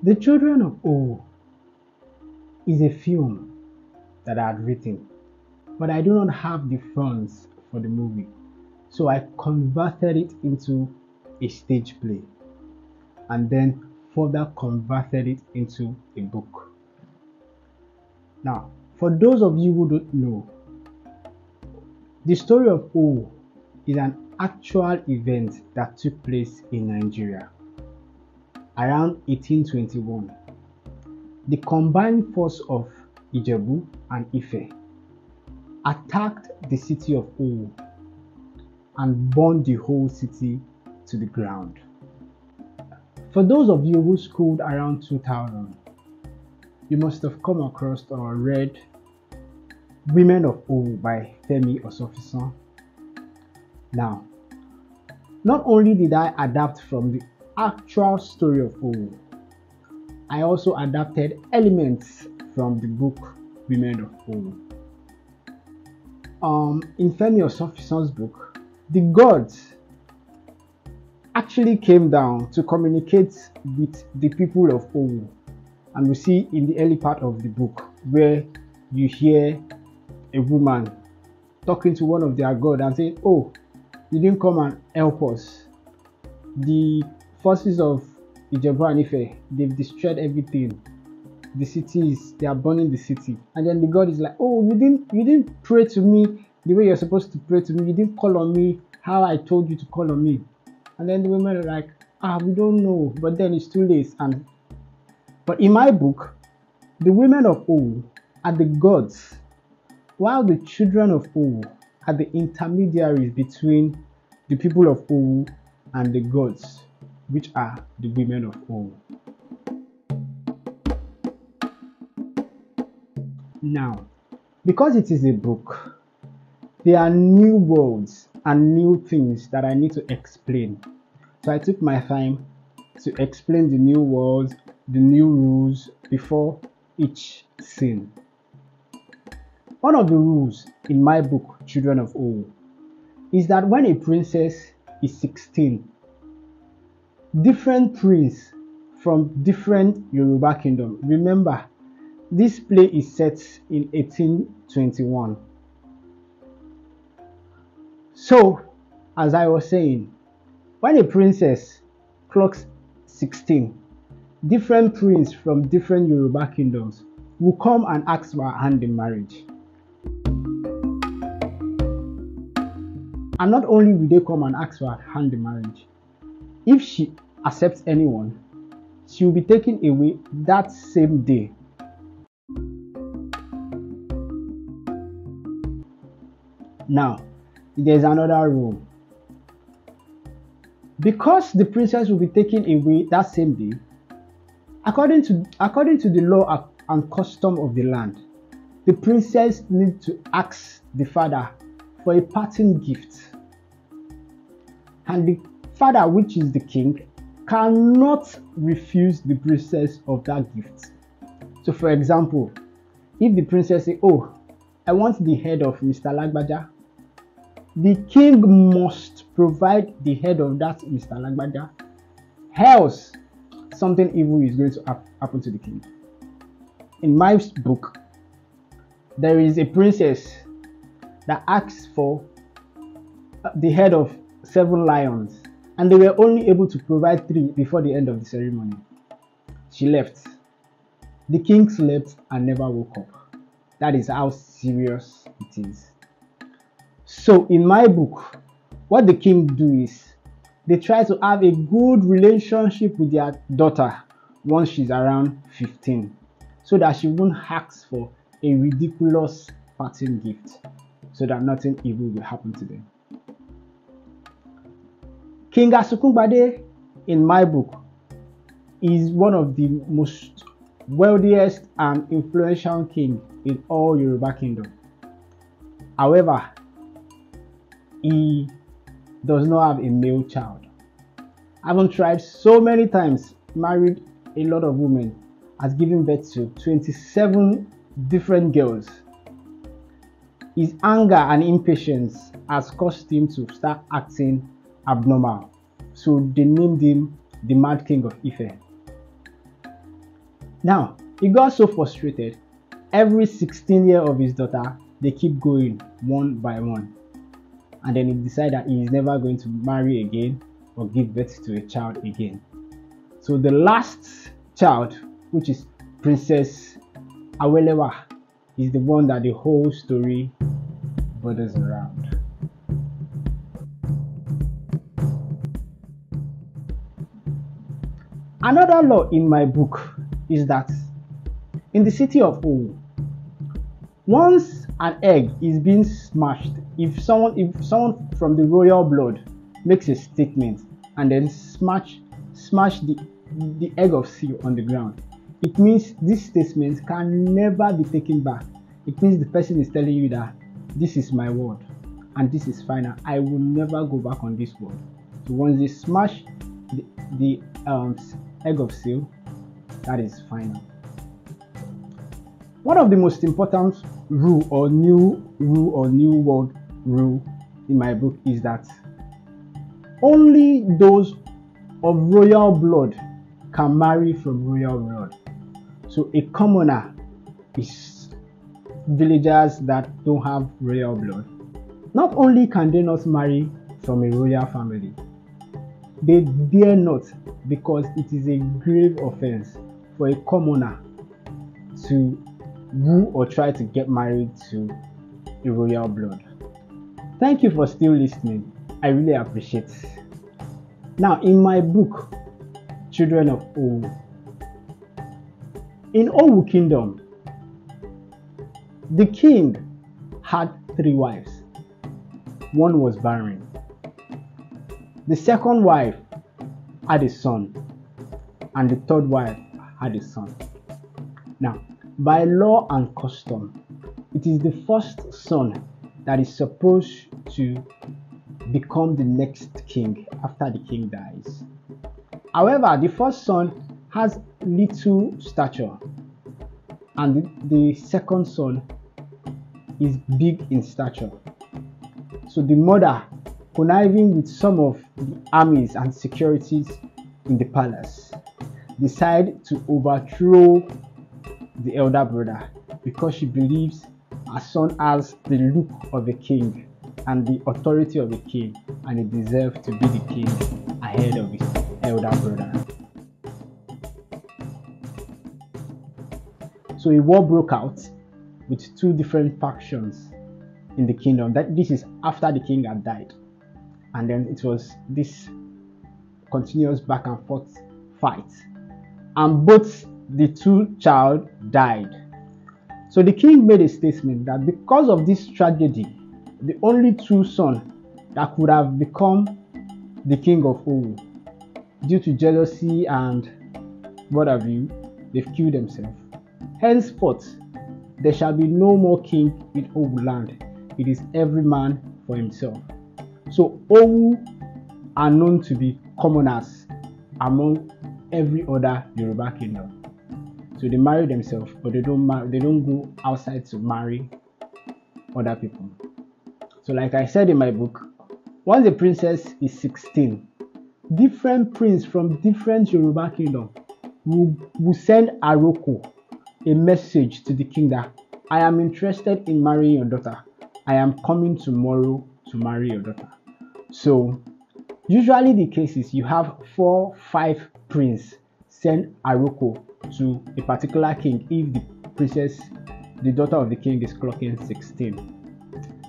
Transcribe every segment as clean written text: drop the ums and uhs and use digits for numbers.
The Children of OWU is a film that I had written, but I do not have the funds for the movie, so I converted it into a stage play and then further converted it into a book. Now, for those of you who don't know, the story of OWU is an actual event that took place in Nigeria around 1821. The combined force of Ijebu and Ife attacked the city of OWU and burned the whole city to the ground. For those of you who schooled around 2000, you must have come across or read Women of OWU by Femi Osofison. Now, not only did I adapt from the actual story of OWU, I also adapted elements from the book Women of OWU. In Femi Osofison's book, the gods actually came down to communicate with the people of OWU, and we see in the early part of the book where you hear a woman talking to one of their gods and saying, "Oh, you didn't come and help us. The forces of Ijebu and Ife, they've destroyed everything. The cities, they are burning the city." And then the God is like, "Oh, you didn't pray to me the way you're supposed to pray to me. You didn't call on me how I told you to call on me." And then the women are like, "We don't know," but then it's too late. But in my book, the women of OWU are the gods, while the children of OWU are the intermediaries between the people of OWU and the gods, which are the women of OWU. Now, because it is a book, there are new words and new things that I need to explain. So I took my time to explain the new words, the new rules before each scene. One of the rules in my book, Children of OWU, is that when a princess is 16, different princes from different Yoruba kingdom. Remember, this play is set in 1821. So, as I was saying, when a princess clocks 16, different princes from different Yoruba kingdoms will come and ask for her hand in marriage. And not only will they come and ask for her hand in marriage, if she accepts anyone, she will be taken away that same day. Now, there's another rule. Because the princess will be taken away that same day, according to the law and custom of the land, the princess needs to ask the father for a parting gift. And the father, which is the king, cannot refuse the princess of that gift. So for example, if the princess says, "Oh, I want the head of Mr. Lagbaja," the king must provide the head of that Mr. Lagbaja, else something evil is going to happen to the king. In my book, there is a princess that asks for the head of 7 lions, and they were only able to provide 3 before the end of the ceremony. She left. The king slept and never woke up. That is how serious it is. So in my book, what the king do is they try to have a good relationship with their daughter once she's around 15, so that she won't ask for a ridiculous parting gift, so that nothing evil will happen to them. King Asukungbade in my book is one of the most wealthiest and influential king in all Yoruba kingdom. However, he does not have a male child. Having tried so many times, married a lot of women, has given birth to 27 different girls. His anger and impatience has caused him to start acting abnormal. So they named him the Mad King of Ife. Now, he got so frustrated. Every 16th year of his daughter, they keep going one by one. And then he decided that he is never going to marry again or give birth to a child again. So the last child, which is Princess Awelewa, is the one that the whole story borders around. Another law in my book is that in the city of Owu, once an egg is being smashed, if someone from the royal blood makes a statement and then smash the egg of seal on the ground, it means this statement can never be taken back. It means the person is telling you that this is my word and this is final. I will never go back on this word. So once they smash the egg of seal, that is final. One of the most important rule or new world rule in my book is that only those of royal blood can marry from royal blood. So a commoner is villagers that don't have royal blood. Not only can they not marry from a royal family, they dare not, because it is a grave offense for a commoner to woo or try to get married to a royal blood. Thank you for still listening. I really appreciate it. Now, in my book, Children of OWU, in Owu Kingdom, the king had 3 wives. One was barren. The second wife had a son, and the third wife had a son. Now, by law and custom, it is the first son that is supposed to become the next king after the king dies. However, the first son has little stature, and the second son is big in stature. So the mother, conniving with some of the armies and securities in the palace, decide to overthrow the elder brother because she believes her son has the look of a king and the authority of a king, and he deserves to be the king ahead of his elder brother. So a war broke out with 2 different factions in the kingdom. This is after the king had died, and then it was this continuous back and forth fight, and both the 2 child died. So the king made a statement that because of this tragedy, the only 2 sons that could have become the king of Owu, due to jealousy and what have you, they've killed themselves. Henceforth, there shall be no more king in Owu land. It is every man for himself. So Owu are known to be commoners among every other Yoruba kingdom. So they marry themselves, but they don't go outside to marry other people. So like I said in my book, once the princess is 16, different prince from different Yoruba kingdom will send Aroko a message to the king that I am interested in marrying your daughter. I am coming tomorrow to marry your daughter. So usually the case is you have 4-5 prince send Aroko to a particular king if the daughter of the king is clocking 16.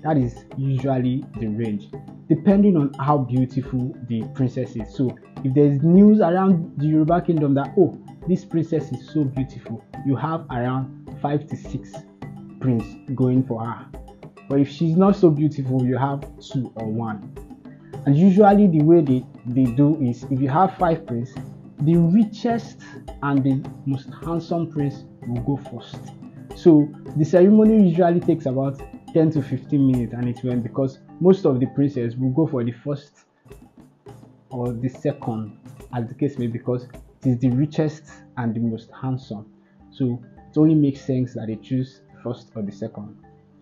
That is usually the range, depending on how beautiful the princess is. So if there is news around the Yoruba kingdom that, oh, this princess is so beautiful, you have around 5 to 6 prince going for her. But if she's not so beautiful, you have 2 or 1. And usually the way they do is, if you have 5 prince, the richest and the most handsome prince will go first. So the ceremony usually takes about 10 to 15 minutes, and it went because most of the princes will go for the first or the second, as the case may be, because it is the richest and the most handsome. So it only makes sense that they choose the first or the second.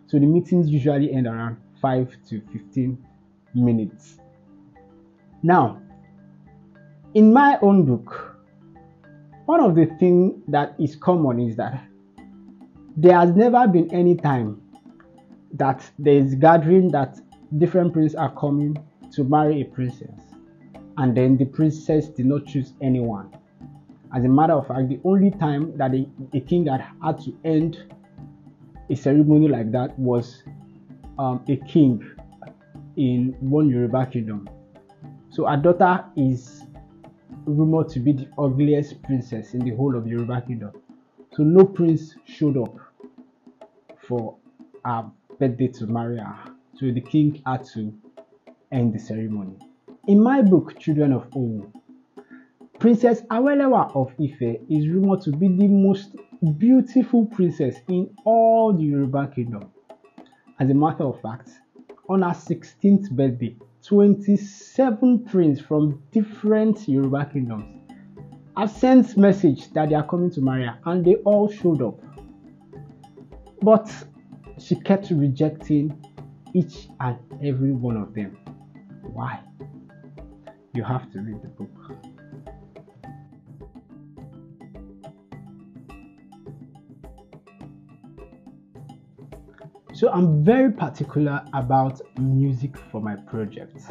So the meetings usually end around 5 to 15 minutes. Now, in my own book, One of the things that is common is that there has never been any time that there is gathering that different princes are coming to marry a princess, and then the princess did not choose anyone. As a matter of fact, the only time that a king had to end a ceremony like that was a king in one Yoruba kingdom. So her daughter is rumored to be the ugliest princess in the whole of Yoruba kingdom. So no prince showed up for her birthday to marry her. So the king had to end the ceremony. In my book, Children of OWU, Princess Awelewa of Ife is rumored to be the most beautiful princess in all the Yoruba kingdom. As a matter of fact, on her 16th birthday, 27 princes from different Yoruba kingdoms have sent message that they are coming to marry her, and they all showed up. But she kept rejecting each and every one of them. Why? You have to read the book. So I'm very particular about music for my projects.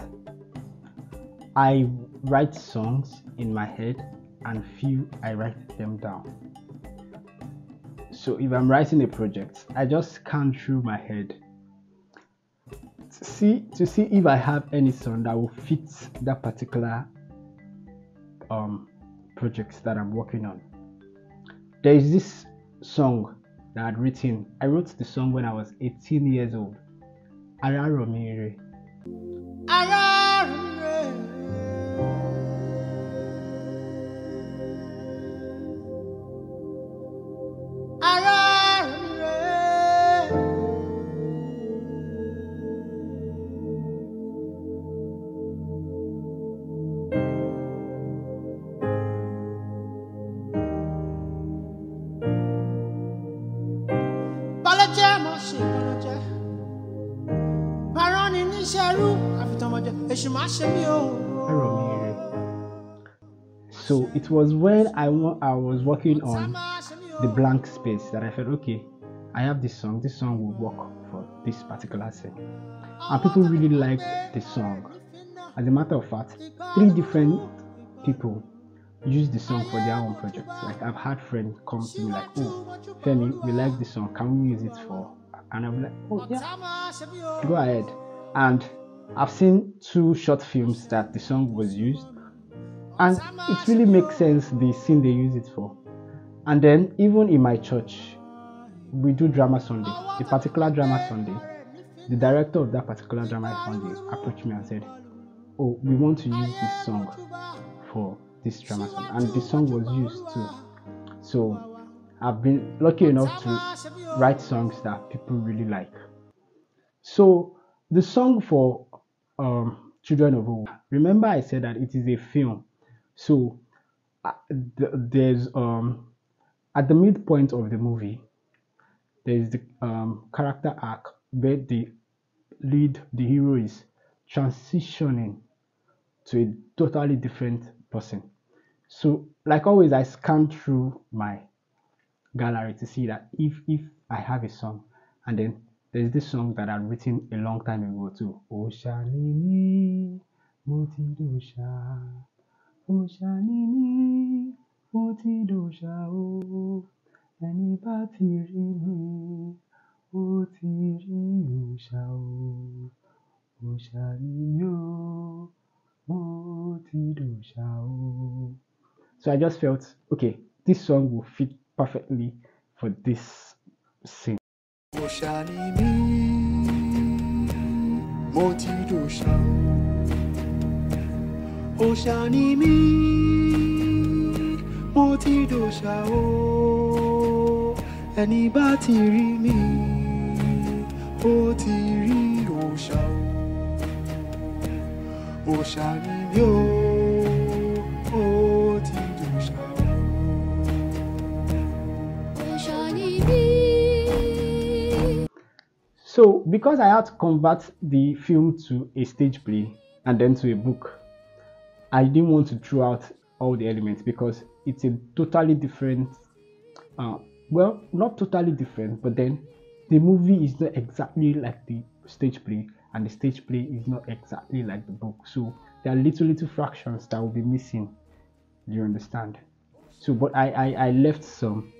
I write songs in my head and feel I write them down. So if I'm writing a project, I just scan through my head to see if I have any song that will fit that particular project that I'm working on. There is this song that I had written. I wrote the song when I was 18 years old. Araromire. So it was when I was working on the blank space that I felt, okay, I have this song will work for this particular thing. And people really liked the song. As a matter of fact, 3 different people used the song for their own projects. Like I've had friends come to me like, oh, Femi, we like this song, can we use it for? And I'm like, oh yeah, go ahead. And I've seen 2 short films that the song was used, and it really makes sense the scene they use it for. And then even in my church, we do drama Sunday. A particular drama Sunday, the director of that particular drama Sunday approached me and said, oh, we want to use this song for this drama Sunday, and the song was used too. So I've been lucky enough to write songs that people really like. So the song for Children of OWU, remember I said that it is a film. So there's at the midpoint of the movie, there's the character arc where the hero is transitioning to a totally different person. So like always, I scan through my gallery to see that if I have a song, and then there's this song that I've written a long time ago too. Oshanimi motidosha, Oshanimi motidosha o, ẹni bá ti rí mi, ó ti rí òòṣà o, Oshanimi o, motidosha o. So I just felt, okay, this song will fit perfectly for this scene. Oshanimi motidosha, Oshanimi motidosha o, ẹni bá ti rí mi, ó ti rí òòṣà o, Oshanimi o, motidosha o. So because I had to convert the film to a stage play and then to a book, I didn't want to throw out all the elements because it's a totally different, well, not totally different, but then the movie is not exactly like the stage play, and the stage play is not exactly like the book. So there are little fractions that will be missing. Do you understand? So, but I left some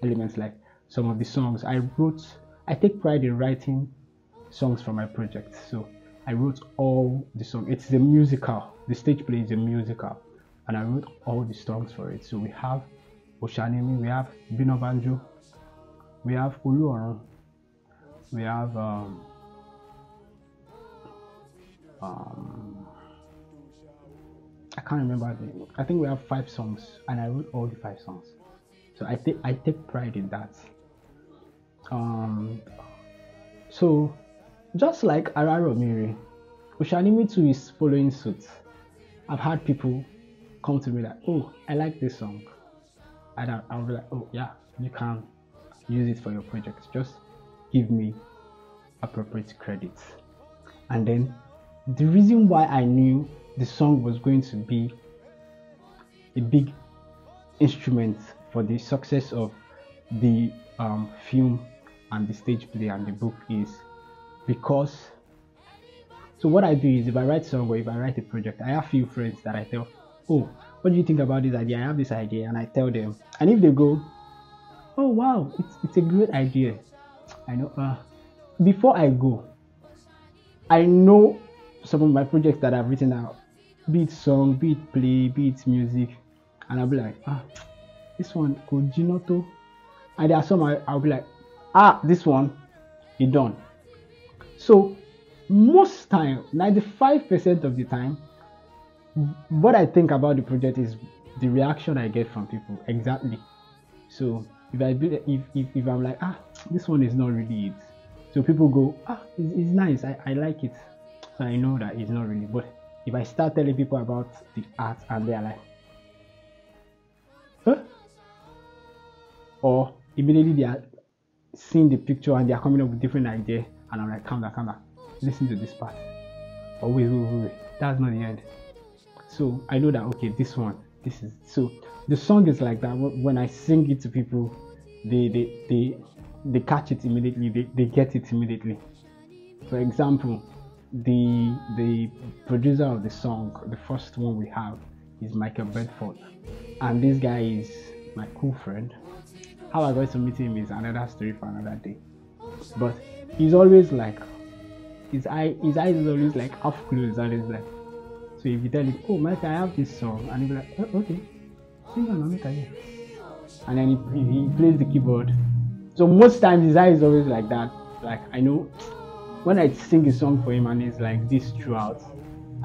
elements, like some of the songs I wrote. I take pride in writing songs for my project. So I wrote all the songs. It's a musical. The stage play is a musical, and I wrote all the songs for it. So we have Oshanimi, we have Bino Banjo, we have Oluorun, we have I can't remember the name. I think we have 5 songs, and I wrote all the 5 songs. So I take pride in that. So just like Araro Miri, Oshanimi too is following suit. I've had people come to me like, oh, I like this song, and I'll be like, oh yeah, you can use it for your project. Just give me appropriate credits. And then the reason why I knew the song was going to be a big instrument for the success of the film and the stage play and the book is because, so what I do is, if I write a song or if I write a project, I have few friends that I tell, oh, what do you think about this idea? I have this idea, and I tell them, and if they go, oh wow, it's a great idea, I know, before I go, I know some of my projects that I've written out, be it song, be it play, be it music, and I'll be like, this one could Ginoto, and there are some I'll be like, this one is done. So most time, 95% of the time, what I think about the project is the reaction I get from people. Exactly. So if I'm like, this one is not really it, so people go, it's nice, I like it, so I know that it's not really. But if I start telling people about the art and they're like, huh? Or immediately they are seeing the picture and they are coming up with different ideas, and I'm like, calm down, listen to this part. Or wait, that's not the end. So I know that, okay, this is, so the song is like that. When I sing it to people, they catch it immediately, they get it immediately. For example, the producer of the song, the first one we have, is Michael Bedford, and this guy is my cool friend. How I got to meet him is another story for another day. But he's always like, his eyes is always like half closed, and it's like, so if you tell him, oh Mike, I have this song, and he'll be like, oh, okay, sing on Mike, and then he plays the keyboard. So most times his eyes is always like that. Like, I know when I sing a song for him and it's like this throughout,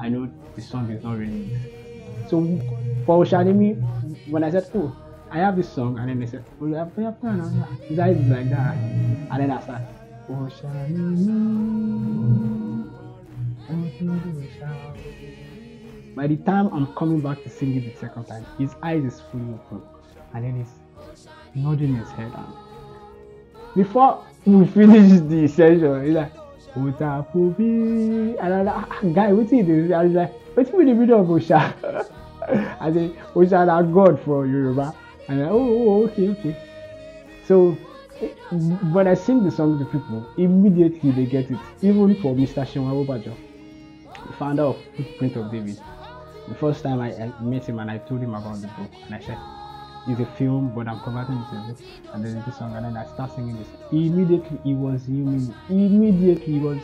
I know the song is not really it. So for Oshanimi, when I said, oh, I have this song, and then they said, oh, yeah, his eyes is like that, and then I start, by the time I'm coming back to sing it the second time, his eyes is fully open, and then he's nodding his head. And before we finish the session, he's like, and I'm like, guy, what's it? And he's like, what's in the middle of Osha? I said, Osha, are God for Yoruba. And I'm like, oh, okay. So when I sing the song to people, immediately they get it. Even for Mr. Shenwa Obajo, the founder of Footprint of David. The first time I met him and I told him about the book, and I said, it's a film, but I'm converting it to a book, and there's this song, and then I start singing this. Immediately he was human. Immediately he was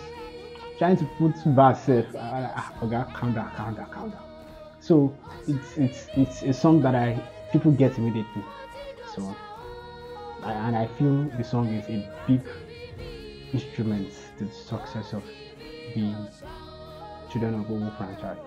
trying to put verse. Okay, calm down. So it's a song that people get immediately. So I feel the song is a big instrument to the success of the Children of OWU franchise.